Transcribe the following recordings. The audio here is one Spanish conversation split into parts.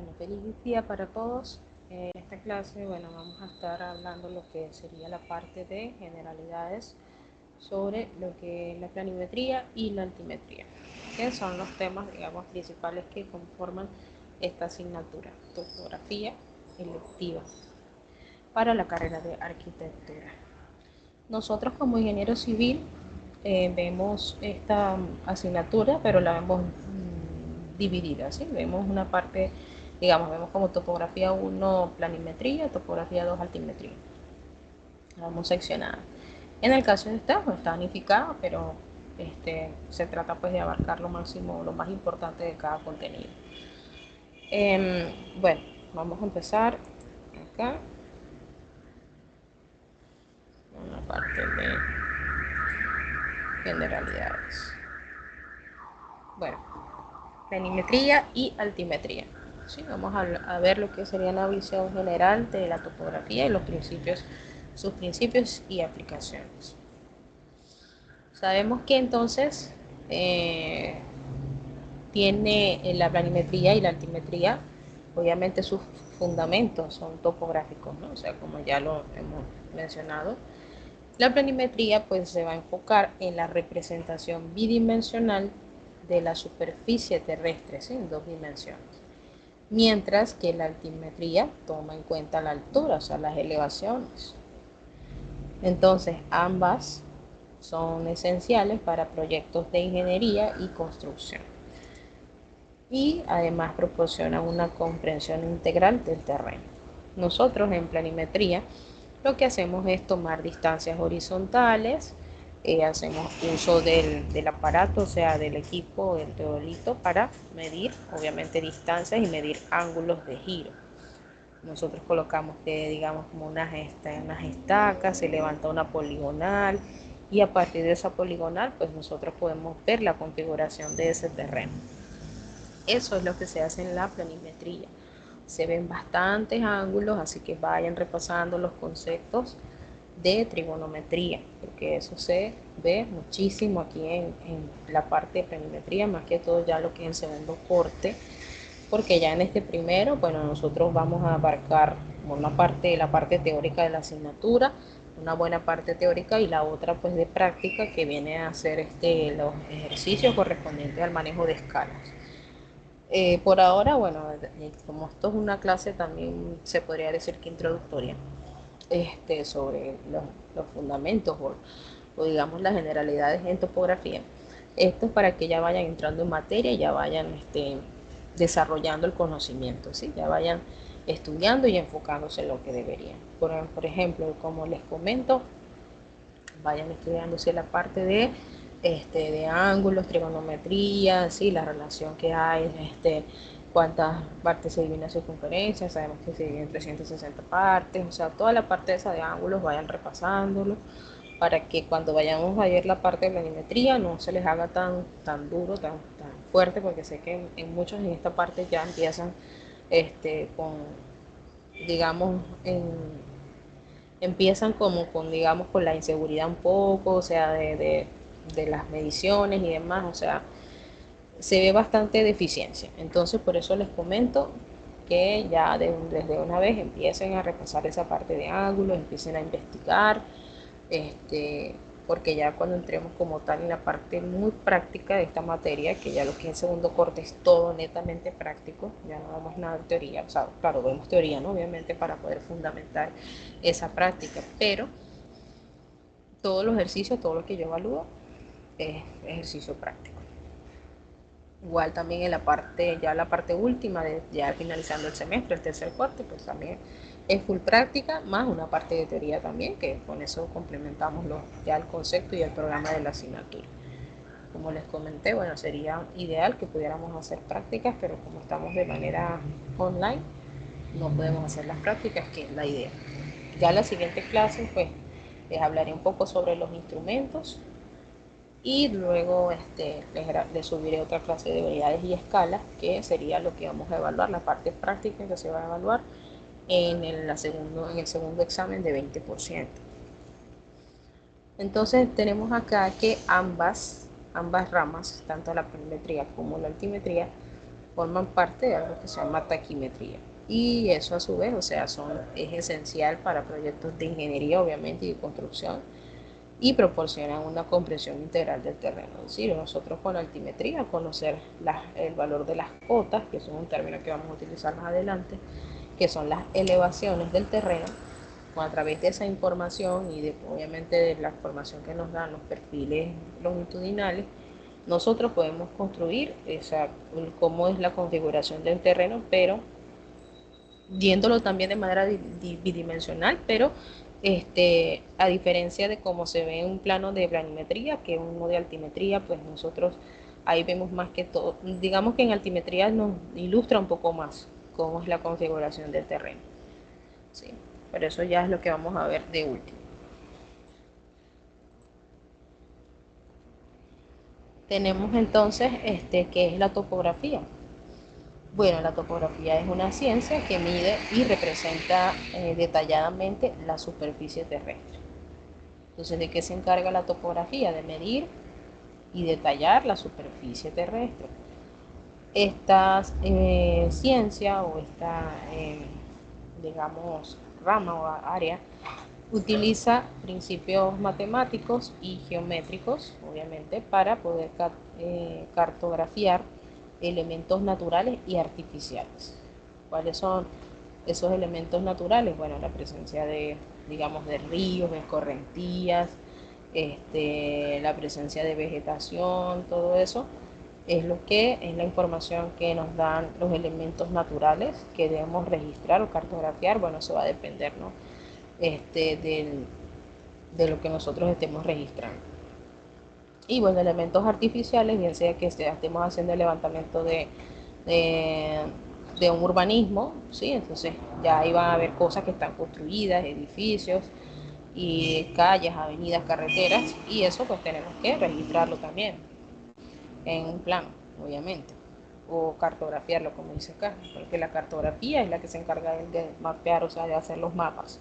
Bueno, feliz día para todos. En esta clase, bueno, vamos a estar hablando lo que sería la parte de generalidades sobre lo que es la planimetría y la altimetría, que son los temas, digamos, principales que conforman esta asignatura, topografía electiva para la carrera de arquitectura. Nosotros como ingeniero civil vemos esta asignatura, pero la vemos dividida, ¿sí? Vemos una parte, digamos, vemos como topografía 1 planimetría, topografía 2 altimetría. La vemos seccionada. En el caso de esta, pues, está unificada, pero se trata pues de abarcar lo máximo, lo más importante de cada contenido. Bueno, vamos a empezar acá, en la parte de generalidades. Bueno, planimetría y altimetría. Sí, vamos a ver lo que sería la visión general de la topografía y los principios, sus principios y aplicaciones. Sabemos que entonces tiene la planimetría y la altimetría, obviamente sus fundamentos son topográficos, ¿no? O sea, como ya lo hemos mencionado, la planimetría pues se va a enfocar en la representación bidimensional de la superficie terrestre, ¿sí? En dos dimensiones. Mientras que la altimetría toma en cuenta la altura, o sea, las elevaciones. Entonces, ambas son esenciales para proyectos de ingeniería y construcción. Y además proporcionan una comprensión integral del terreno. Nosotros en planimetría lo que hacemos es tomar distancias horizontales, hacemos uso del aparato, o sea, del equipo, del teodolito, para medir, obviamente, distancias y medir ángulos de giro. Nosotros colocamos, digamos, como unas estacas, se levanta una poligonal y a partir de esa poligonal, pues nosotros podemos ver la configuración de ese terreno. Eso es lo que se hace en la planimetría. Se ven bastantes ángulos, así que vayan repasando los conceptos de trigonometría, porque eso se ve muchísimo aquí en la parte de planimetría, más que todo ya lo que es el segundo corte, porque ya en este primero, bueno, nosotros vamos a abarcar una parte, la parte teórica de la asignatura, una buena parte teórica y la otra pues de práctica que viene a hacer los ejercicios correspondientes al manejo de escalas. Por ahora, bueno, como esto es una clase también se podría decir que introductoria, sobre los fundamentos o digamos las generalidades en topografía. Esto es para que ya vayan entrando en materia y ya vayan desarrollando el conocimiento, ¿sí? Ya vayan estudiando y enfocándose en lo que deberían. Por ejemplo, como les comento, vayan estudiándose la parte de ángulos, trigonometría, ¿sí? La relación que hay, cuántas partes se dividen en circunferencia, sabemos que se divide en 360 partes, o sea, toda la parte esa de ángulos vayan repasándolo para que cuando vayamos a ver la parte de planimetría no se les haga tan duro, tan fuerte, porque sé que en muchos en esta parte ya empiezan con, digamos, empiezan como con, digamos, con la inseguridad un poco, o sea, de las mediciones y demás, o sea, se ve bastante deficiencia. Entonces, por eso les comento que ya desde una vez empiecen a repasar esa parte de ángulos, empiecen a investigar, este, porque ya cuando entremos como tal en la parte muy práctica de esta materia, que ya lo que es el segundo corte es todo netamente práctico, ya no vemos nada de teoría, o sea, claro, vemos teoría, ¿no? Obviamente para poder fundamentar esa práctica, pero todos los ejercicios, todo lo que yo evalúo es ejercicio práctico. Igual también en la parte, ya la parte última, ya finalizando el semestre, el tercer corte, pues también es full práctica, más una parte de teoría también, que con eso complementamos ya el concepto y el programa de la asignatura. Como les comenté, bueno, sería ideal que pudiéramos hacer prácticas, pero como estamos de manera online, no podemos hacer las prácticas, que es la idea. Ya la siguiente clase, pues, les hablaré un poco sobre los instrumentos y luego les subiré otra clase de variedades y escalas, que sería lo que vamos a evaluar, la parte práctica que se va a evaluar en el segundo examen de 20%. Entonces tenemos acá que ambas ramas, tanto la planimetría como la altimetría, forman parte de algo que se llama taquimetría. Y eso a su vez, o sea, es esencial para proyectos de ingeniería, obviamente, y de construcción, y proporcionan una comprensión integral del terreno. Es decir, nosotros con la altimetría, conocer el valor de las cotas, que es un término que vamos a utilizar más adelante, que son las elevaciones del terreno, a través de esa información y obviamente de la información que nos dan los perfiles longitudinales, nosotros podemos construir cómo es la configuración del terreno, pero viéndolo también de manera bidimensional, pero a diferencia de cómo se ve en un plano de planimetría, que uno de altimetría, pues nosotros ahí vemos más que todo, digamos que en altimetría nos ilustra un poco más cómo es la configuración del terreno. ¿Sí? Pero eso ya es lo que vamos a ver de último. Tenemos entonces qué es la topografía. Bueno, la topografía es una ciencia que mide y representa detalladamente la superficie terrestre. Entonces, ¿de qué se encarga la topografía? De medir y detallar la superficie terrestre. Esta ciencia o esta, digamos, rama o área utiliza principios matemáticos y geométricos, obviamente, para poder cartografiar elementos naturales y artificiales. ¿Cuáles son esos elementos naturales? Bueno, la presencia de, digamos, de ríos, de escorrentías, la presencia de vegetación, todo eso es la información que nos dan los elementos naturales que debemos registrar o cartografiar. Bueno, eso va a depender, ¿no? De lo que nosotros estemos registrando. Y bueno, elementos artificiales, bien sea que estemos haciendo el levantamiento de un urbanismo, ¿sí? Entonces ya ahí van a haber cosas que están construidas, edificios y calles, avenidas, carreteras, y eso pues tenemos que registrarlo también en un plano, obviamente, o cartografiarlo, como dice acá, porque la cartografía es la que se encarga de mapear, o sea, de hacer los mapas.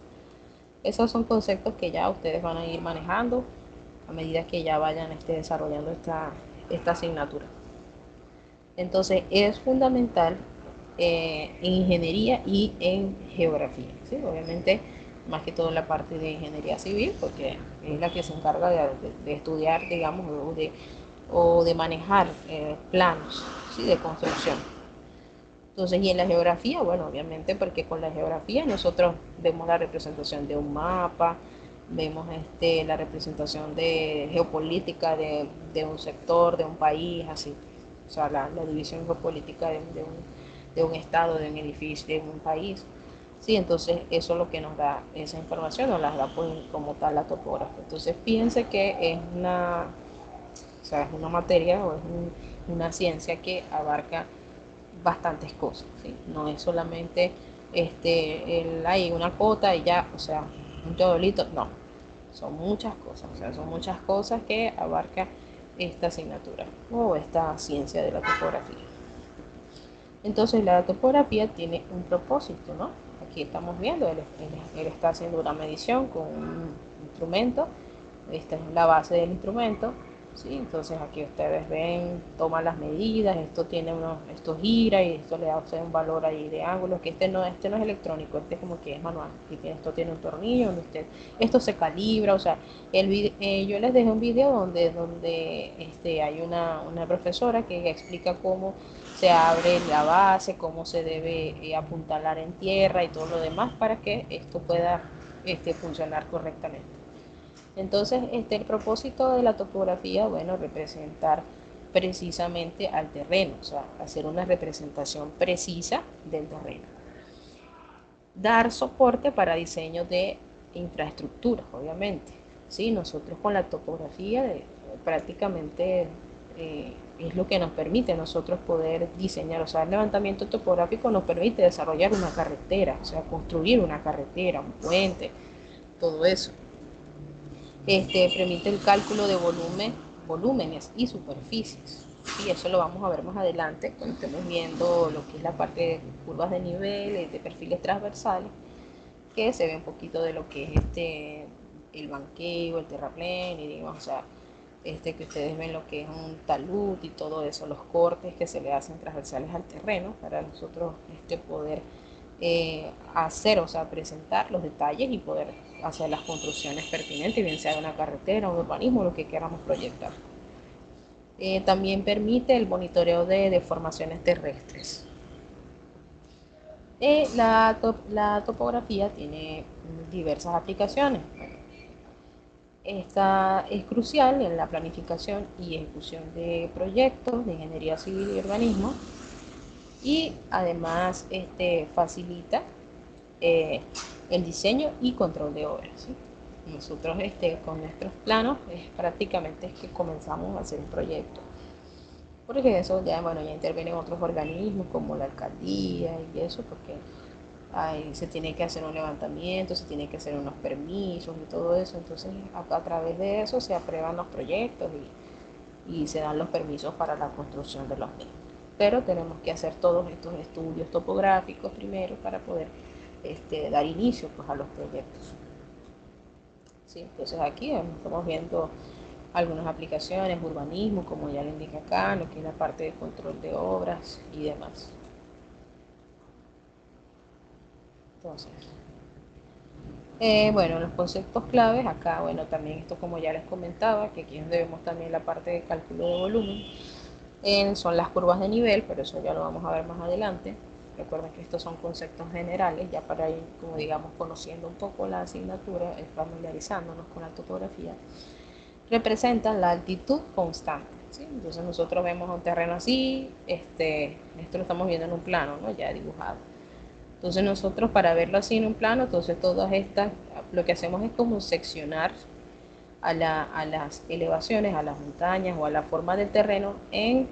Esos son conceptos que ya ustedes van a ir manejando a medida que ya vayan desarrollando esta asignatura. Entonces es fundamental en ingeniería y en geografía, ¿sí? Obviamente más que todo en la parte de ingeniería civil, porque es la que se encarga de estudiar, digamos, o de manejar planos, ¿sí? De construcción. Entonces, y en la geografía, bueno, obviamente porque con la geografía nosotros vemos la representación de un mapa, vemos la representación de geopolítica de un sector, de un país, así. O sea, la división geopolítica de un estado, de un edificio, de un país. Sí, entonces eso es lo que nos da esa información, nos la da pues, como tal la topografía. Entonces, fíjense que es o sea, es una materia o es una ciencia que abarca bastantes cosas, ¿sí? No es solamente hay una cota y ya, o sea, un teodolito, no, son muchas cosas, o sea, son muchas cosas que abarca esta asignatura o esta ciencia de la topografía. Entonces la topografía tiene un propósito, ¿no? Aquí estamos viendo, él está haciendo una medición con un instrumento, esta es la base del instrumento, ¿sí? Entonces aquí ustedes ven, toma las medidas, esto gira y esto le da a usted un valor ahí de ángulos, que este no es electrónico, este es como que es manual, esto tiene un tornillo donde esto se calibra, o sea, yo les dejé un video donde hay una profesora que explica cómo se abre la base, cómo se debe apuntalar en tierra y todo lo demás para que esto pueda funcionar correctamente. Entonces, el propósito de la topografía, bueno, representar precisamente al terreno, o sea, hacer una representación precisa del terreno. Dar soporte para diseño de infraestructuras, obviamente. ¿Sí? Nosotros con la topografía prácticamente es lo que nos permite a nosotros poder diseñar, o sea, el levantamiento topográfico nos permite desarrollar una carretera, o sea, construir una carretera, un puente, todo eso. Permite el cálculo de volúmenes y superficies. Y eso lo vamos a ver más adelante cuando estemos viendo lo que es la parte de curvas de nivel, de perfiles transversales, que se ve un poquito de lo que es el banqueo, el terraplén, y digamos, o sea, que ustedes ven lo que es un talud y todo eso, los cortes que se le hacen transversales al terreno para nosotros poder hacer, o sea, presentar los detalles y poder hacer las construcciones pertinentes, bien sea de una carretera, un urbanismo, lo que queramos proyectar. También permite el monitoreo de deformaciones terrestres. La topografía tiene diversas aplicaciones. Esta es crucial en la planificación y ejecución de proyectos de ingeniería civil y urbanismo, y además facilita eh, el diseño y control de obras, ¿sí? Nosotros con nuestros planos prácticamente es que comenzamos a hacer un proyecto, porque eso ya, bueno, ya intervienen otros organismos como la alcaldía y eso, porque ahí se tiene que hacer un levantamiento, se tiene que hacer unos permisos y todo eso. Entonces a través de eso se aprueban los proyectos y se dan los permisos para la construcción de los mismos. Pero tenemos que hacer todos estos estudios topográficos primero para poder dar inicio, pues, a los proyectos. ¿Sí? Entonces aquí estamos viendo algunas aplicaciones, urbanismo, como ya le indica acá, lo que es la parte de control de obras y demás. Entonces, bueno, los conceptos claves acá, bueno, también esto como ya les comentaba, que aquí debemos también la parte de cálculo de volumen, son las curvas de nivel, pero eso ya lo vamos a ver más adelante. Recuerden que estos son conceptos generales, ya para ir, como digamos, conociendo un poco la asignatura, familiarizándonos con la topografía. Representan la altitud constante, ¿sí? Entonces nosotros vemos un terreno así, esto lo estamos viendo en un plano, ¿no? Ya dibujado. Entonces nosotros para verlo así en un plano, entonces todas estas, lo que hacemos es como seccionar a las elevaciones, a las montañas o a la forma del terreno en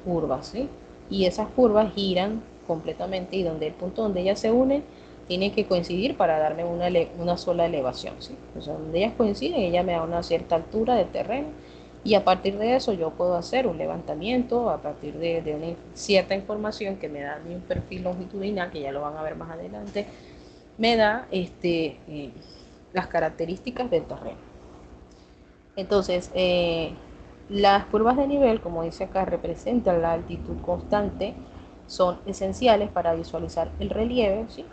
curvas, ¿sí? Y esas curvas giran completamente y donde el punto donde ellas se unen tiene que coincidir para darme una sola elevación, ¿sí? O sea, donde ellas coinciden, ella me da una cierta altura de terreno y a partir de eso yo puedo hacer un levantamiento a partir de una cierta información que me da un perfil longitudinal, que ya lo van a ver más adelante, me da las características del terreno. Entonces, las curvas de nivel, como dice acá, representan la altitud constante, son esenciales para visualizar el relieve, ¿sí?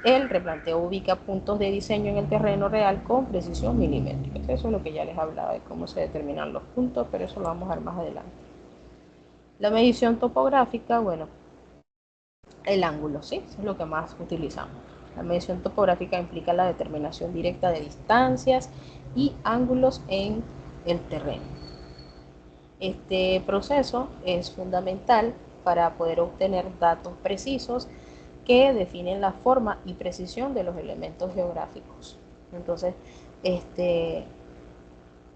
El replanteo ubica puntos de diseño en el terreno real con precisión milimétrica. Eso es lo que ya les hablaba de cómo se determinan los puntos, pero eso lo vamos a ver más adelante. La medición topográfica, bueno, el ángulo, ¿sí? Eso es lo que más utilizamos. La medición topográfica implica la determinación directa de distancias y ángulos en el terreno. Este proceso es fundamental para poder obtener datos precisos que definen la forma y precisión de los elementos geográficos. Entonces,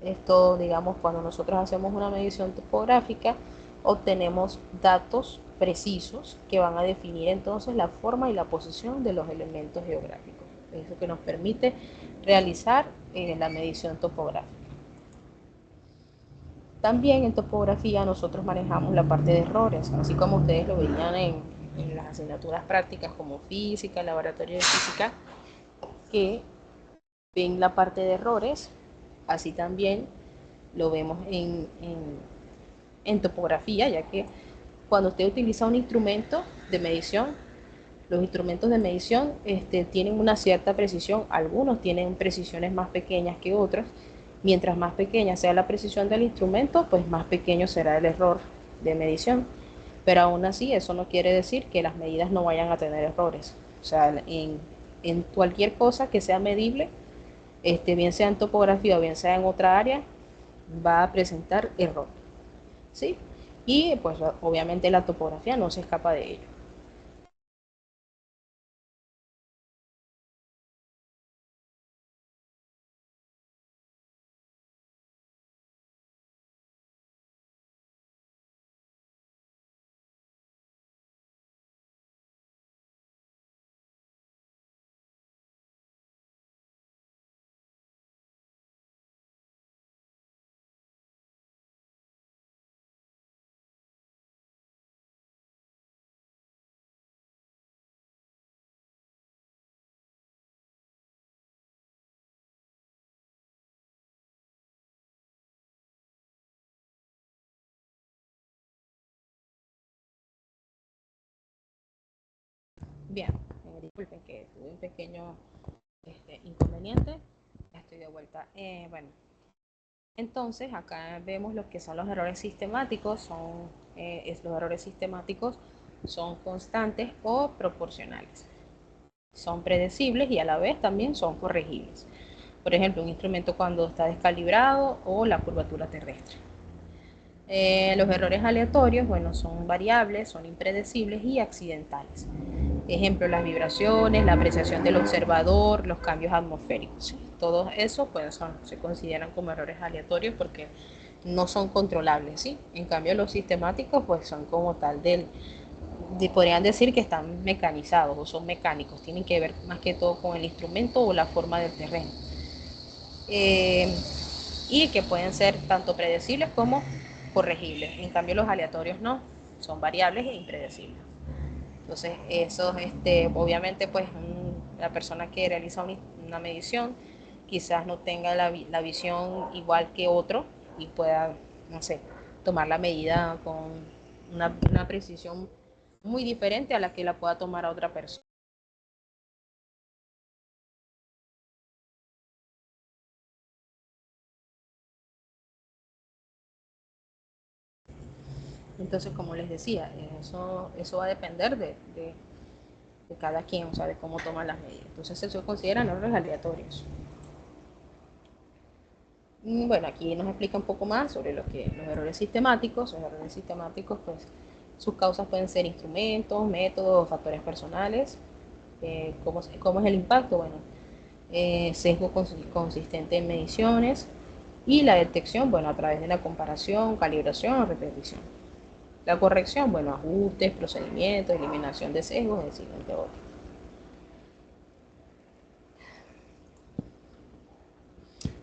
esto, digamos, cuando nosotros hacemos una medición topográfica, obtenemos datos precisos que van a definir entonces la forma y la posición de los elementos geográficos. Eso que nos permite realizar la medición topográfica. También en topografía nosotros manejamos la parte de errores, así como ustedes lo veían en las asignaturas prácticas como física, laboratorio de física, que ven la parte de errores, así también lo vemos en topografía, ya que cuando usted utiliza un instrumento de medición, los instrumentos de medición tienen una cierta precisión, algunos tienen precisiones más pequeñas que otros. Mientras más pequeña sea la precisión del instrumento, pues más pequeño será el error de medición. Pero aún así, eso no quiere decir que las medidas no vayan a tener errores. O sea, en cualquier cosa que sea medible, bien sea en topografía o bien sea en otra área, va a presentar error, ¿sí? Y pues obviamente la topografía no se escapa de ello. Bien, disculpen que tuve un pequeño inconveniente. Ya estoy de vuelta. Bueno, entonces acá vemos lo que son los errores sistemáticos. Los errores sistemáticos son constantes o proporcionales. Son predecibles y a la vez también son corregibles. Por ejemplo, un instrumento cuando está descalibrado o la curvatura terrestre. Los errores aleatorios, bueno, son variables, son impredecibles y accidentales. Ejemplo, las vibraciones, la apreciación del observador, los cambios atmosféricos. Todo eso pues, se consideran como errores aleatorios porque no son controlables, ¿sí? En cambio, los sistemáticos pues son como tal podrían decir que están mecanizados o son mecánicos, tienen que ver más que todo con el instrumento o la forma del terreno. Eh, y que pueden ser tanto predecibles como corregibles. En cambio, los aleatorios no, son variables e impredecibles. Entonces, eso, obviamente, pues la persona que realiza una medición quizás no tenga la visión igual que otro y pueda, no sé, tomar la medida con una precisión muy diferente a la que la pueda tomar a otra persona. Entonces, como les decía, eso va a depender de cada quien, o sea, de cómo toman las medidas. Entonces, se consideran errores aleatorios. Bueno, aquí nos explica un poco más sobre los errores sistemáticos. Los errores sistemáticos, pues, sus causas pueden ser instrumentos, métodos, factores personales. ¿Cómo es el impacto? Bueno, sesgo consistente en mediciones y la detección, bueno, a través de la comparación, calibración o repetición. La corrección, bueno, ajustes, procedimientos, eliminación de sesgos, es decir, entre otros.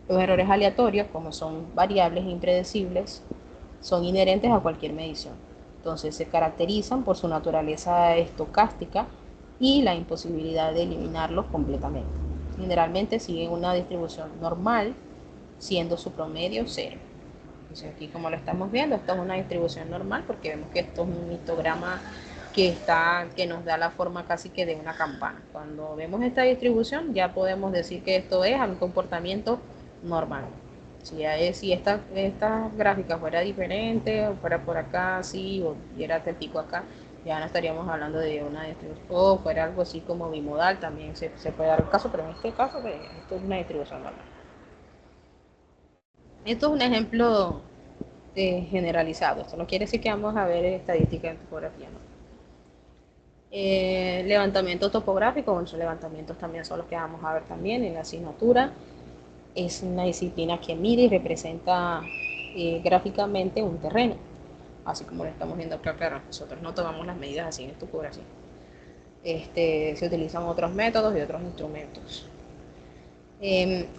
Los errores aleatorios, como son variables e impredecibles, son inherentes a cualquier medición. Entonces se caracterizan por su naturaleza estocástica y la imposibilidad de eliminarlos completamente. Generalmente siguen una distribución normal, siendo su promedio cero. Entonces aquí como lo estamos viendo, esto es una distribución normal porque vemos que esto es un histograma que nos da la forma casi que de una campana. Cuando vemos esta distribución ya podemos decir que esto es un comportamiento normal. Si esta gráfica fuera diferente, o fuera por acá así, o diera este pico acá, ya no estaríamos hablando de una distribución, o fuera algo así como bimodal, también se puede dar el caso, pero en este caso esto es una distribución normal. Esto es un ejemplo generalizado. Esto no quiere decir que vamos a ver estadística en topografía, ¿no? Levantamiento topográfico, bueno, esos levantamientos también son los que vamos a ver también en la asignatura. Es una disciplina que mide y representa gráficamente un terreno, así como lo estamos viendo acá. Claro, nosotros no tomamos las medidas así en topografía. Se utilizan otros métodos y otros instrumentos.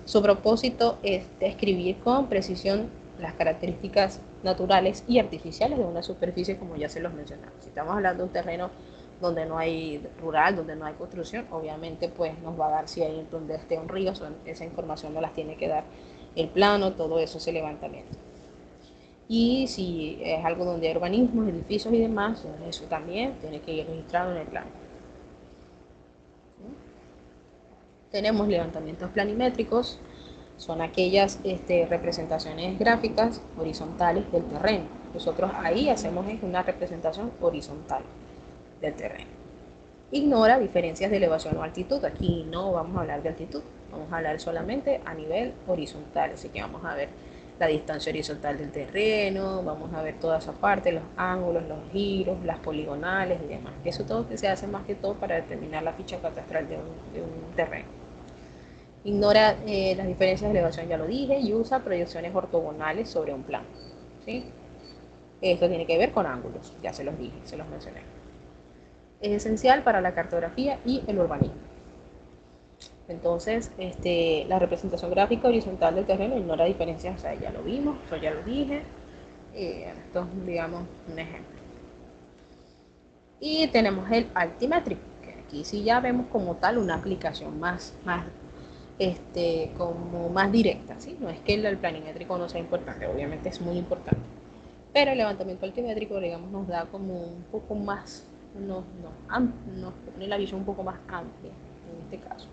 Su propósito es describir con precisión las características naturales y artificiales de una superficie, como ya se los mencionaba. Si estamos hablando de un terreno donde no hay rural, donde no hay construcción, obviamente pues nos va a dar si hay donde esté un río, esa información nos las tiene que dar el plano, todo eso, ese levantamiento. Y si es algo donde hay urbanismos, edificios y demás, eso también tiene que ir registrado en el plano. Tenemos levantamientos planimétricos, son aquellas representaciones gráficas horizontales del terreno. Nosotros ahí hacemos una representación horizontal del terreno. Ignora diferencias de elevación o altitud. Aquí no vamos a hablar de altitud, vamos a hablar solamente a nivel horizontal. Así que vamos a ver la distancia horizontal del terreno, vamos a ver toda esa parte, los ángulos, los giros, las poligonales y demás. Eso todo que se hace más que todo para determinar la ficha catastral de un terreno. Ignora las diferencias de elevación, ya lo dije, y usa proyecciones ortogonales sobre un plano. ¿Sí? Esto tiene que ver con ángulos, ya se los dije, se los mencioné. Es esencial para la cartografía y el urbanismo. Entonces, la representación gráfica horizontal del terreno ignora diferencias, o sea, ya lo vimos, eso ya lo dije. Esto es, digamos, un ejemplo. Y tenemos el altimétrico, que aquí sí ya vemos como tal una aplicación como más directa, ¿sí? No es que el planimétrico no sea importante, obviamente es muy importante, pero el levantamiento altimétrico, digamos, nos da como un poco más nos pone la visión un poco más amplia en este caso.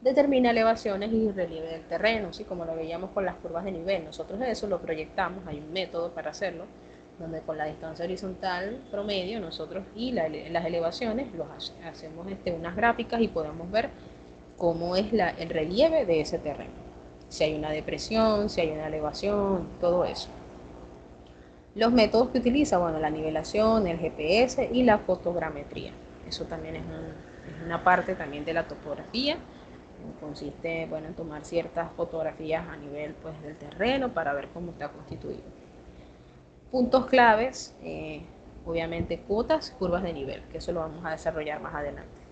Determina elevaciones y relieve del terreno, ¿sí? Como lo veíamos con las curvas de nivel. Nosotros eso lo proyectamos, hay un método para hacerlo, donde con la distancia horizontal promedio nosotros y las elevaciones hacemos unas gráficas y podemos ver cómo es el relieve de ese terreno. Si hay una depresión, si hay una elevación, todo eso. Los métodos que utiliza, bueno, la nivelación, el GPS y la fotogrametría. Eso también es una parte también de la topografía. Consiste, bueno, en tomar ciertas fotografías a nivel, pues, del terreno para ver cómo está constituido. Puntos claves, obviamente cuotas, curvas de nivel, que eso lo vamos a desarrollar más adelante.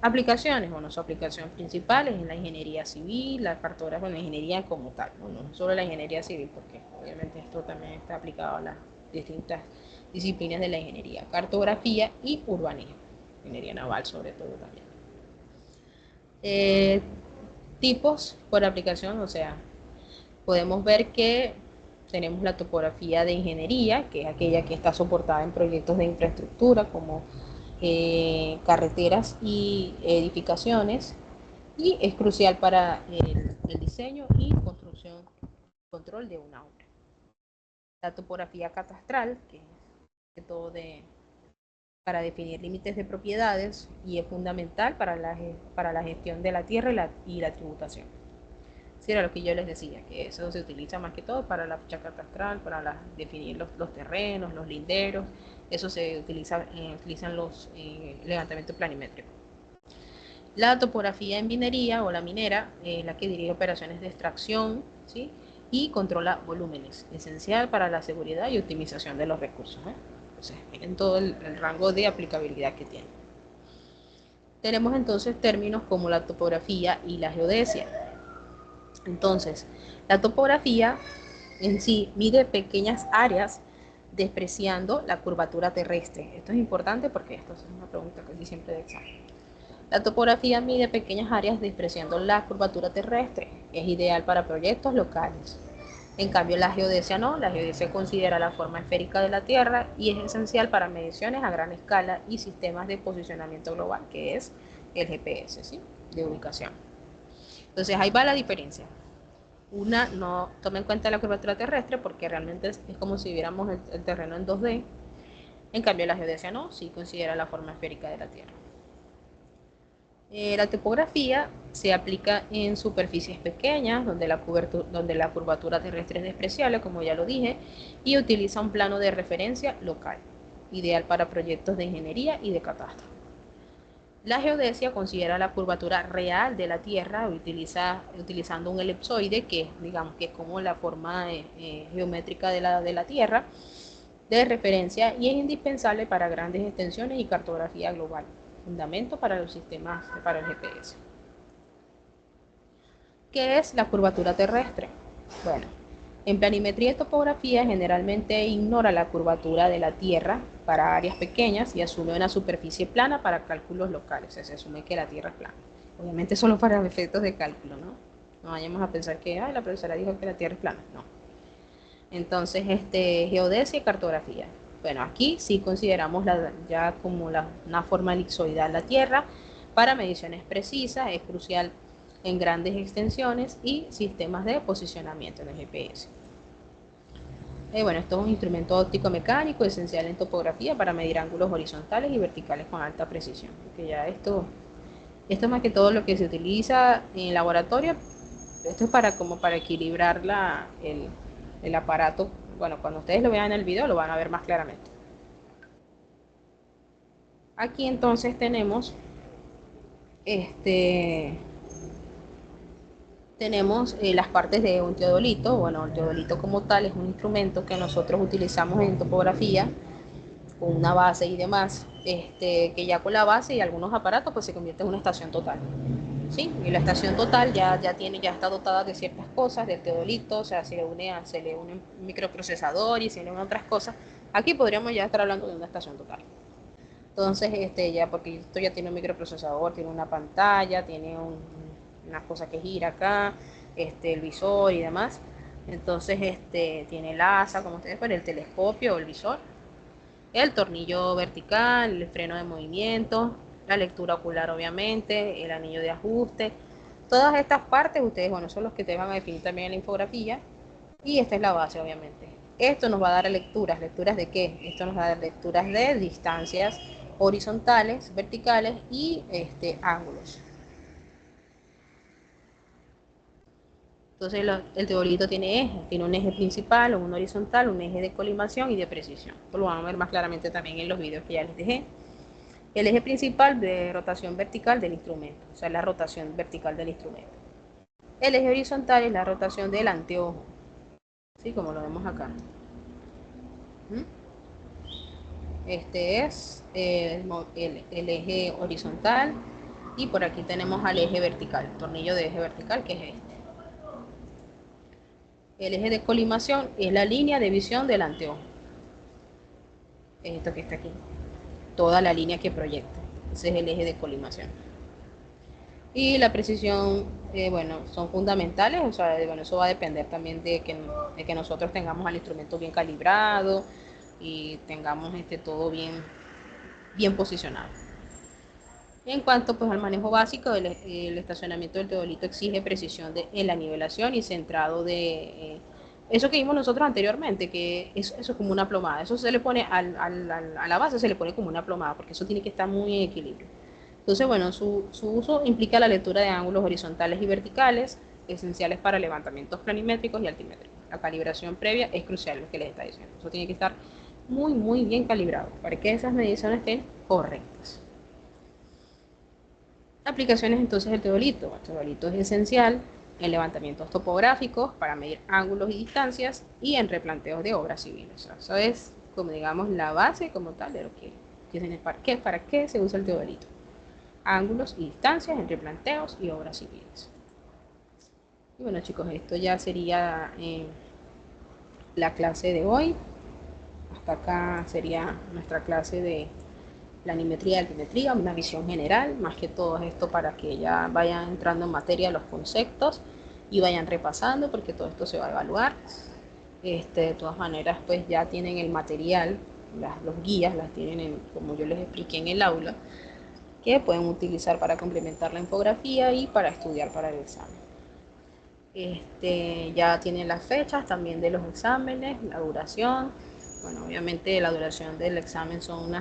Aplicaciones, bueno, su aplicación principal es en la ingeniería civil, la cartografía, la ingeniería como tal, no solo la ingeniería civil, porque obviamente esto también está aplicado a las distintas disciplinas de la ingeniería, cartografía y urbanismo, ingeniería naval sobre todo también. Tipos por aplicación, o sea, podemos ver que tenemos la topografía de ingeniería, que es aquella que está soportada en proyectos de infraestructura como carreteras y edificaciones, y es crucial para el diseño y construcción, control de una obra. La topografía catastral, que es todo para definir límites de propiedades y es fundamental para la gestión de la tierra y la tributación. Sí, era lo que yo les decía, que eso se utiliza más que todo para la ficha catastral, para definir los terrenos, los linderos, eso se utilizan los levantamientos planimétricos. La topografía en minería o la minera es la que dirige operaciones de extracción, ¿sí? Y controla volúmenes, esencial para la seguridad y optimización de los recursos. Entonces, miren todo el rango de aplicabilidad que tiene. Tenemos entonces términos como la topografía y la geodesia. Entonces, la topografía en sí mide pequeñas áreas despreciando la curvatura terrestre. Esto es importante porque esto es una pregunta que aquí siempre de examen. La topografía mide pequeñas áreas despreciando la curvatura terrestre. Es ideal para proyectos locales. En cambio, la geodesia no. La geodesia considera la forma esférica de la Tierra y es esencial para mediciones a gran escala y sistemas de posicionamiento global, que es el GPS, ¿sí? De ubicación. Entonces, ahí va la diferencia. Una no toma en cuenta la curvatura terrestre porque realmente es como si viéramos el terreno en 2D. En cambio, la geodesia no, sí considera la forma esférica de la Tierra. La topografía se aplica en superficies pequeñas donde la curvatura terrestre es despreciable, como ya lo dije, y utiliza un plano de referencia local, ideal para proyectos de ingeniería y de catastro. La geodesia considera la curvatura real de la Tierra utilizando un elipsoide, que digamos que es como la forma geométrica de la Tierra, de referencia y es indispensable para grandes extensiones y cartografía global, fundamento para los sistemas para el GPS. ¿Qué es la curvatura terrestre? Bueno, en planimetría y topografía generalmente ignora la curvatura de la Tierra para áreas pequeñas y asume una superficie plana para cálculos locales. O sea, se asume que la Tierra es plana. Obviamente solo para efectos de cálculo, ¿no? No vayamos a pensar que la profesora dijo que la Tierra es plana. No. Entonces, geodesia y cartografía. Bueno, aquí sí consideramos ya como una forma elipsoidal la Tierra para mediciones precisas, es crucial en grandes extensiones y sistemas de posicionamiento en el GPS. Bueno, esto es un instrumento óptico mecánico esencial en topografía para medir ángulos horizontales y verticales con alta precisión. Porque ya esto es más que todo lo que se utiliza en laboratorio. Esto es como para equilibrar el aparato. Bueno, cuando ustedes lo vean en el video lo van a ver más claramente. Aquí entonces tenemos las partes de un teodolito. Bueno, el teodolito como tal es un instrumento que nosotros utilizamos en topografía con una base y demás, que ya con la base y algunos aparatos pues se convierte en una estación total. ¿Sí? Y la estación total ya está dotada de ciertas cosas, del teodolito, o sea, se le une un microprocesador y se le une otras cosas. Aquí podríamos ya estar hablando de una estación total. Entonces, ya porque esto ya tiene un microprocesador, tiene una pantalla, tiene una cosa que gira acá, el visor y demás. Entonces, tiene el ASA, como ustedes ven, el telescopio o el visor. el tornillo vertical, el freno de movimiento, la lectura ocular obviamente, el anillo de ajuste. Todas estas partes ustedes, bueno, son los que te van a definir también en la infografía. Y esta es la base, obviamente. Esto nos va a dar lecturas. ¿Lecturas de qué? Esto nos da lecturas de distancias horizontales, verticales y ángulos. Entonces el teodolito tiene ejes, tiene un eje principal, un horizontal, un eje de colimación y de precisión. Esto lo van a ver más claramente también en los videos que ya les dejé. El eje principal de rotación vertical del instrumento, o sea, la rotación vertical del instrumento. El eje horizontal es la rotación del anteojo, ¿sí? Como lo vemos acá. Este es el eje horizontal y por aquí tenemos al eje vertical, tornillo de eje vertical que es este. El eje de colimación es la línea de visión del anteojo, es esto que está aquí, toda la línea que proyecta, ese es el eje de colimación. Y la precisión, bueno, son fundamentales, o sea, bueno, eso va a depender también de que nosotros tengamos al instrumento bien calibrado y tengamos todo bien posicionado. En cuanto pues al manejo básico, el estacionamiento del teodolito exige precisión en la nivelación y centrado de eso que vimos nosotros anteriormente, que eso es como una plomada. Eso se le pone a la base, se le pone como una plomada, porque eso tiene que estar muy en equilibrio. Entonces, bueno, su uso implica la lectura de ángulos horizontales y verticales, esenciales para levantamientos planimétricos y altimétricos. La calibración previa es crucial, lo que les está diciendo. Eso tiene que estar muy bien calibrado para que esas mediciones estén correctas. Aplicaciones entonces del teodolito. El teodolito es esencial en levantamientos topográficos para medir ángulos y distancias y en replanteos de obras civiles. O sea, eso es como digamos la base como tal de lo para qué se usa el teodolito. Ángulos y distancias en replanteos y obras civiles. Y bueno chicos, esto ya sería la clase de hoy. Hasta acá sería nuestra clase de planimetría y altimetría, una visión general, más que todo esto para que ya vayan entrando en materia los conceptos y vayan repasando, porque todo esto se va a evaluar. De todas maneras, pues ya tienen el material, los guías las tienen como yo les expliqué en el aula, que pueden utilizar para complementar la infografía y para estudiar para el examen. Ya tienen las fechas también de los exámenes, la duración. Bueno, obviamente la duración del examen son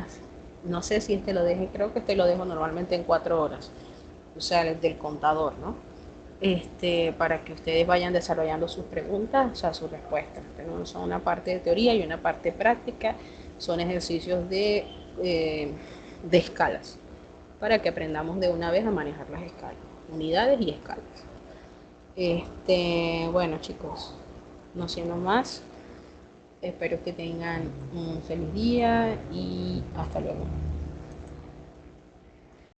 no sé si lo deje, creo que lo dejo normalmente en 4 horas, o sea, del contador, ¿no? Para que ustedes vayan desarrollando sus preguntas, o sea, sus respuestas. Son una parte de teoría y una parte práctica, son ejercicios de escalas, para que aprendamos de una vez a manejar las escalas, unidades y escalas. Bueno chicos, no siendo más, espero que tengan un feliz día y hasta luego.